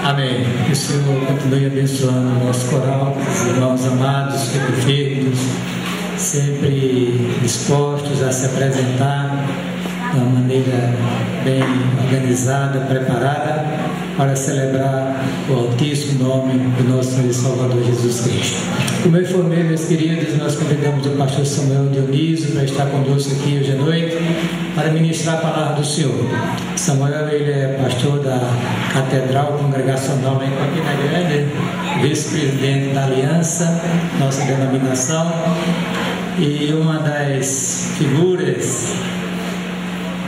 Amém. Que o Senhor continue abençoando o nosso coral, os irmãos amados, perfeitos, sempre dispostos a se apresentar de uma maneira bem organizada, preparada, para celebrar o altíssimo nome do nosso Senhor e Salvador Jesus Cristo. Como eu informei, meus queridos, nós convidamos o pastor Samuel Dionísio para estar conosco aqui hoje à noite para ministrar a palavra do Senhor. Samuel, ele é pastor da Catedral Congregacional em Campina Grande, vice-presidente da Aliança, nossa denominação, e uma das figuras,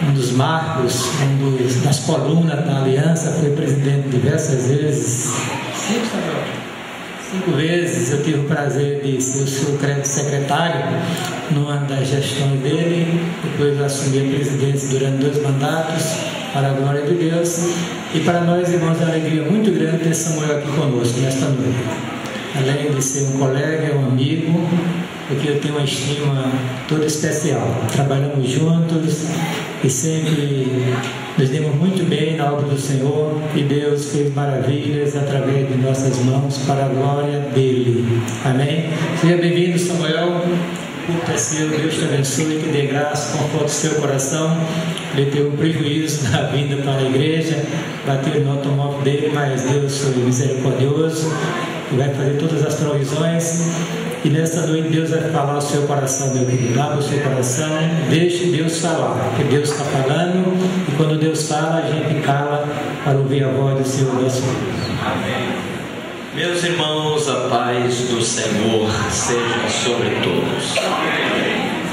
um dos marcos, das colunas da Aliança, foi presidente diversas vezes. 5 vezes eu tive o prazer de ser o seu secretário numa das gestões dele. Depois eu assumi a presidência durante 2 mandatos, para a glória de Deus. E para nós, irmãos, é uma alegria muito grande ter Samuel aqui conosco nesta noite. Além de ser um colega, um amigo, porque eu tenho uma estima toda especial. Trabalhamos juntos e sempre nos demos muito bem na obra do Senhor, e Deus fez maravilhas através de nossas mãos para a glória dele. Amém? Seja bem-vindo, Samuel. Culto é seu, Deus te abençoe, que dê graça, conforte o seu coração. Ele teve um prejuízo na vinda para a igreja, bateu no automóvel dele, mas Deus foi misericordioso e vai fazer todas as provisões. E nesta noite Deus vai falar ao seu coração, meu querido. Abra o seu coração, deixe Deus falar, porque Deus está falando, e quando Deus fala, a gente cala para ouvir a voz do Senhor nosso Deus. Amém. Meus irmãos, a paz do Senhor seja sobre todos.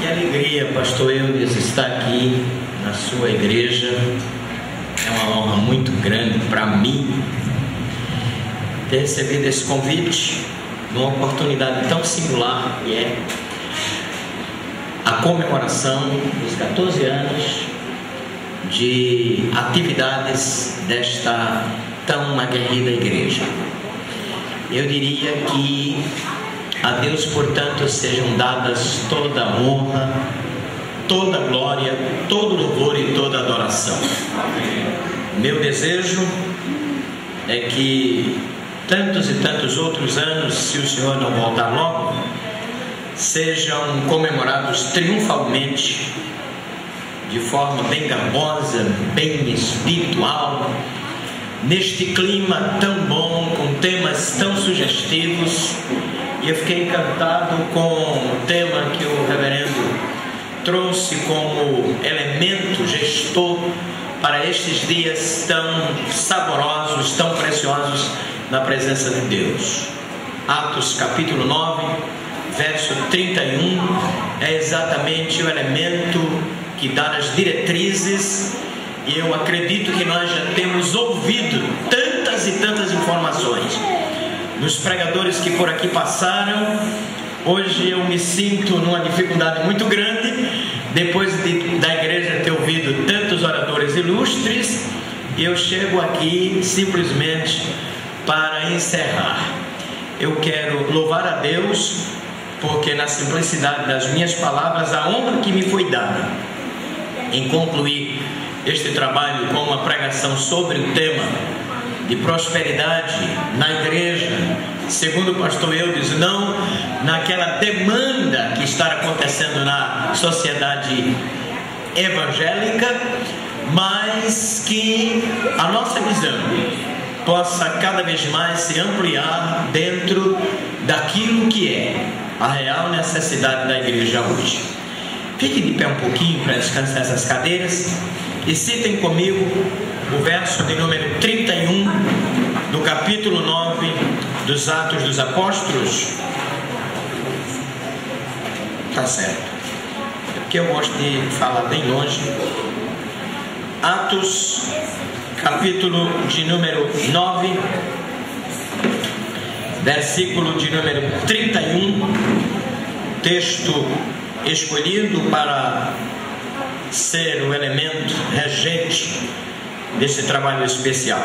Que alegria, pastor Eudes, estar aqui na sua igreja. É uma honra muito grande para mim ter recebido esse convite numa oportunidade tão singular, que é a comemoração dos 14 anos de atividades desta tão aguerrida igreja. Eu diria que a Deus, portanto, sejam dadas toda a honra, toda a glória, todo o louvor e toda a adoração. Meu desejo é que tantos e tantos outros anos, se o Senhor não voltar logo, sejam comemorados triunfalmente, de forma bem garbosa, bem espiritual, neste clima tão bom, com temas tão sugestivos. E eu fiquei encantado com o tema que o reverendo trouxe como elemento gestor para estes dias tão saborosos, tão preciosos na presença de Deus. Atos capítulo 9, verso 31 é exatamente o elemento que dá as diretrizes, e eu acredito que nós já temos ouvido tantas e tantas informações dos pregadores que por aqui passaram. Hoje eu me sinto numa dificuldade muito grande, depois da igreja ter ouvido tantos oradores ilustres, e eu chego aqui simplesmente para encerrar. Eu quero louvar a Deus, porque na simplicidade das minhas palavras, a honra que me foi dada em concluir este trabalho com uma pregação sobre o tema de prosperidade na igreja, segundo o pastor Eudes, não naquela demanda que está acontecendo na sociedade evangélica, mas que a nossa visão possa cada vez mais se ampliar dentro daquilo que é a real necessidade da igreja hoje. Fique de pé um pouquinho para descansar essas cadeiras e citem comigo o verso de número 31 do capítulo 9 dos Atos dos Apóstolos. Tá certo, é porque eu gosto de falar bem longe. Atos capítulo de número 9, versículo de número 31, texto escolhido para ser o elemento regente desse trabalho especial.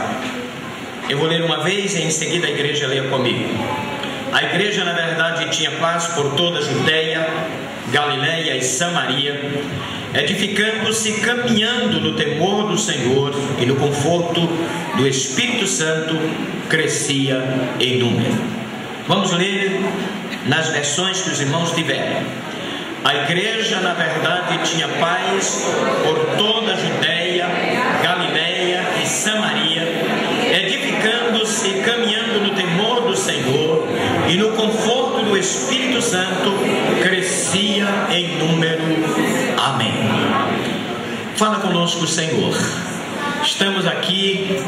Eu vou ler uma vez e em seguida a igreja leia comigo. A igreja, na verdade, tinha paz por toda a Judeia, Galiléia e Samaria, edificando-se e caminhando no temor do Senhor e no conforto do Espírito Santo, crescia em número. Vamos ler nas versões que os irmãos tiverem. A igreja, na verdade, tinha paz por toda a Judéia, Galiléia e Samaria, edificando-se e caminhando no temor do Senhor e no conforto do Espírito Santo, crescia em número. Amém. Fala conosco, Senhor. Estamos aqui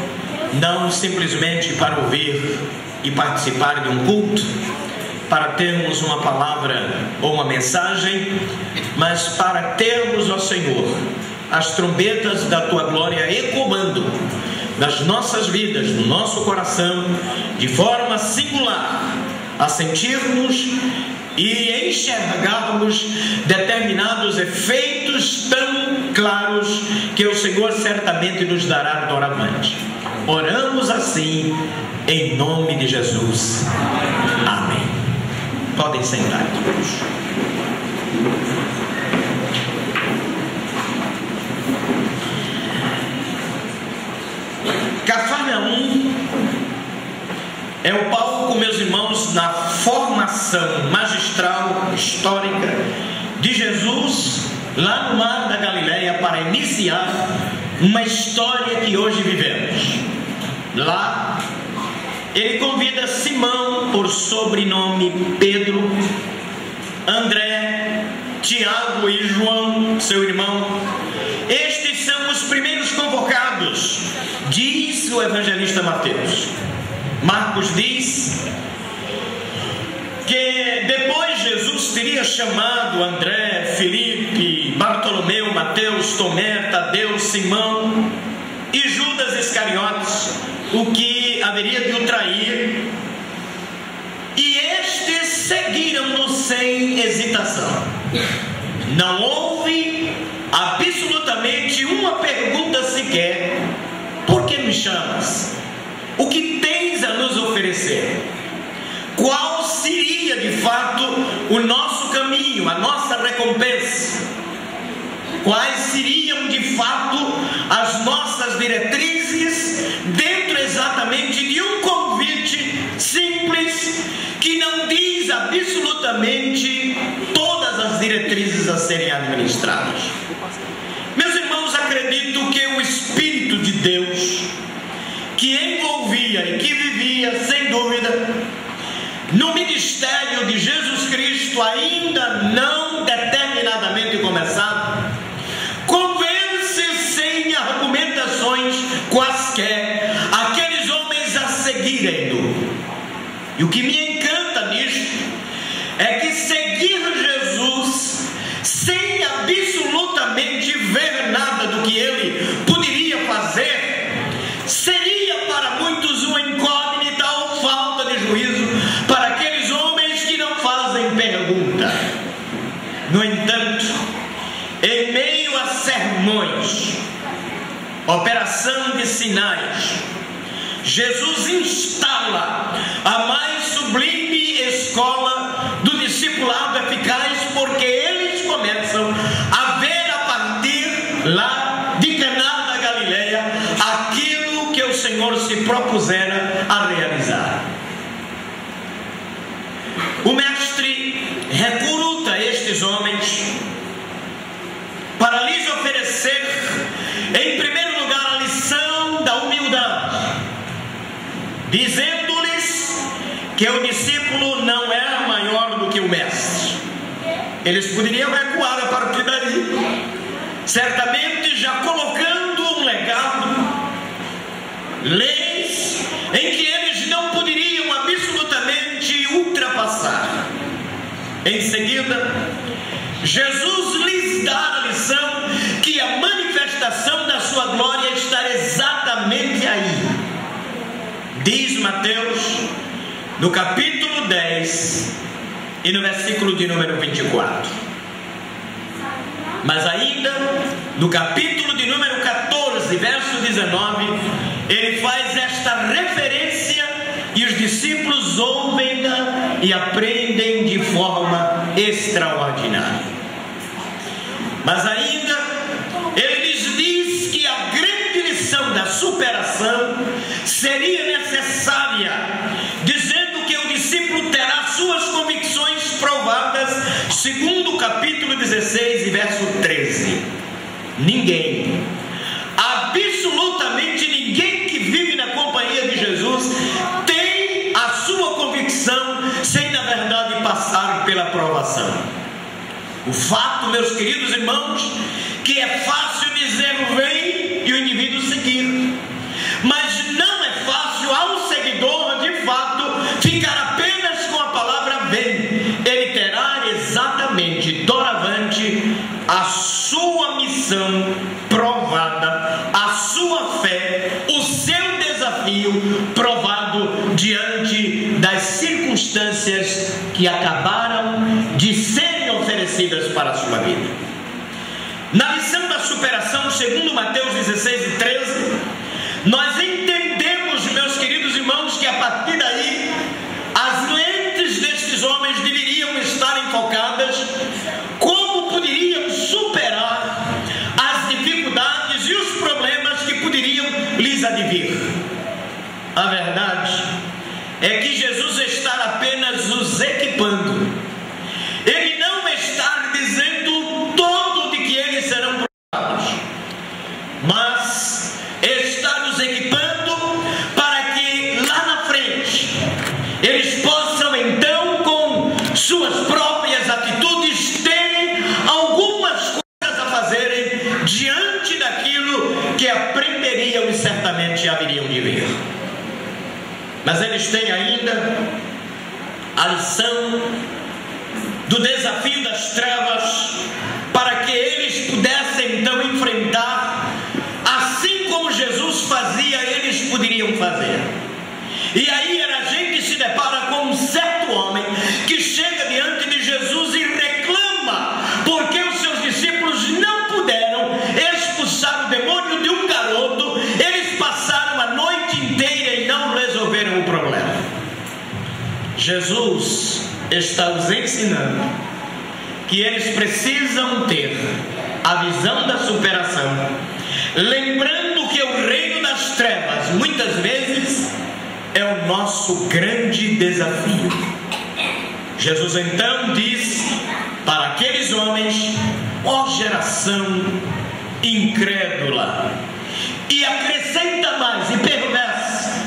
não simplesmente para ouvir e participar de um culto, para termos uma palavra ou uma mensagem, mas para termos, ó Senhor, as trombetas da Tua glória ecoando nas nossas vidas, no nosso coração, de forma singular, a sentirmos e enxergarmos determinados efeitos tão claros que o Senhor certamente nos dará doravante. Oramos assim, em nome de Jesus. Amém. Podem sentar todos. Cafarnaum é o palco, meus irmãos, na formação magistral, histórica de Jesus lá no mar da Galileia, para iniciar uma história que hoje vivemos. Lá ele convida Simão, por sobrenome Pedro, André, Tiago e João, seu irmão. Estes são os primeiros convocados, diz o evangelista Mateus. Marcos diz que depois Jesus teria chamado André, Filipe, Bartolomeu, Mateus, Tomé, Tadeu, Simão e Judas Iscariotes, o que haveria de o trair, e estes seguiram-no sem hesitação. Não houve absolutamente uma pergunta sequer: por que me chamas? O que tens a nos oferecer? Qual seria de fato o nosso caminho, a nossa recompensa? Quais seriam de fato as nossas diretrizes dentro exatamente de um convite simples que não diz absolutamente todas as diretrizes a serem administradas? Meus irmãos, acredito que o Espírito de Deus, que envolvia e que vivia, sem dúvida, no ministério de Jesus Cristo, ainda não determinadamente começado, convence sem argumentações quaisquer aqueles homens a seguirem-no. E o que me encanta nisto é que seguir Jesus sem absolutamente ver nada do que ele poderia fazer seria para muitos uma incógnita ou falta de juízo para aqueles homens que não fazem pergunta. No entanto, em meio a sermões, operação de sinais, Jesus instala a mais sublime escola do discipulado eficaz, porque eles começam a ver a partir lá de Caná da Galileia aquilo que o Senhor se propusera a realizar. O mestre recruta estes homens para lhes oferecer, em primeiro lugar, a lição da humildade, dizendo-lhes que o discípulo não é maior do que o mestre. Eles poderiam recuar a partir daí, certamente já colocando um legado, leis em que eles não poderiam absolutamente ultrapassar. Em seguida, Jesus lhes dá a lição que a manifestação da sua glória está exatamente aí. Diz Mateus, no capítulo 10 e no versículo de número 24. Mas ainda no capítulo de número 14, verso 19, ele faz esta referência e os discípulos ouvem-na e aprendem de forma extraordinária. Mas ainda ele lhes diz que a grande lição da superação seria necessária, dizendo que o discípulo terá suas convicções provadas, segundo o capítulo 16 e verso 13. Ninguém, absolutamente ninguém que vive na companhia de Jesus tem a sua convicção sem, na verdade, passar pela provação. O fato, meus queridos irmãos, que é fácil dizer vem e o indivíduo seguir, mas não é fácil ao seguidor, de fato, ficar apenas com a palavra vem. Ele terá exatamente doravante a sua missão provada, a sua fé, o seu desafio provado diante das circunstâncias que acabaram de serem oferecidas para a sua vida. Na lição da superação, segundo Mateus 16 e 13, nós entendemos, meus queridos irmãos, que a partir daí as lentes destes homens deveriam estar enfocadas como poderiam superar as dificuldades e os problemas que poderiam lhes advir. A verdade é que Jesus está apenas os equipando. Ele não está dizendo todo de que eles serão provados, mas está nos equipando para que lá na frente eles possam então, com suas próprias atitudes, terem algumas coisas a fazerem diante daquilo que aprenderiam e certamente haveriam de ver. Mas eles têm ainda a lição do desafio das trevas, para que eles pudessem então enfrentar, assim como Jesus fazia, eles poderiam fazer. E aí a gente se depara com um certo homem que chega diante de Jesus e reclama porque os seus discípulos não puderam expulsar o demônio de um garoto. Eles passaram a noite inteira e não resolveram o problema. Jesus está os ensinando que eles precisam ter a visão da superação, lembrando que o reino das trevas muitas vezes é o nosso grande desafio. Jesus então diz para aqueles homens: ó geração incrédula, e acrescenta mais e perversa.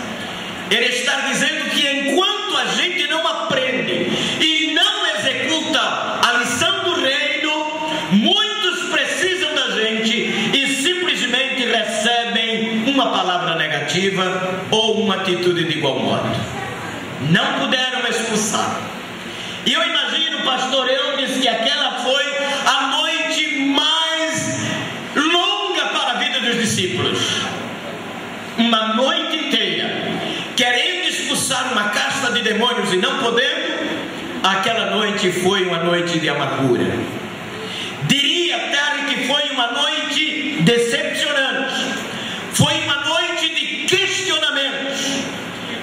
Ele está dizendo que enquanto a gente não aprende e não executa a lição do reino, muitos precisam da gente e simplesmente recebem uma palavra negativa ou uma atitude de igual modo. Não puderam expulsar. E eu imagino, pastor Eudes, que aquela foi a noite mais longa para a vida dos discípulos. Uma noite inteira querendo expulsar uma casta de demônios e não podendo. Aquela noite foi uma noite de amargura. Diria até que foi uma noite decepcionante. Foi uma noite de questionamentos.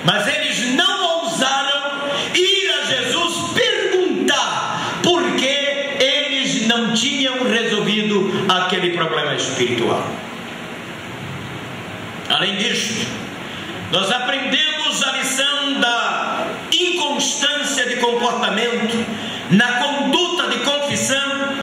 Mas eles não ousaram ir a Jesus perguntar por que eles não tinham resolvido aquele problema espiritual. Além disso, nós aprendemos a lição da inconstância de comportamento na conduta de confissão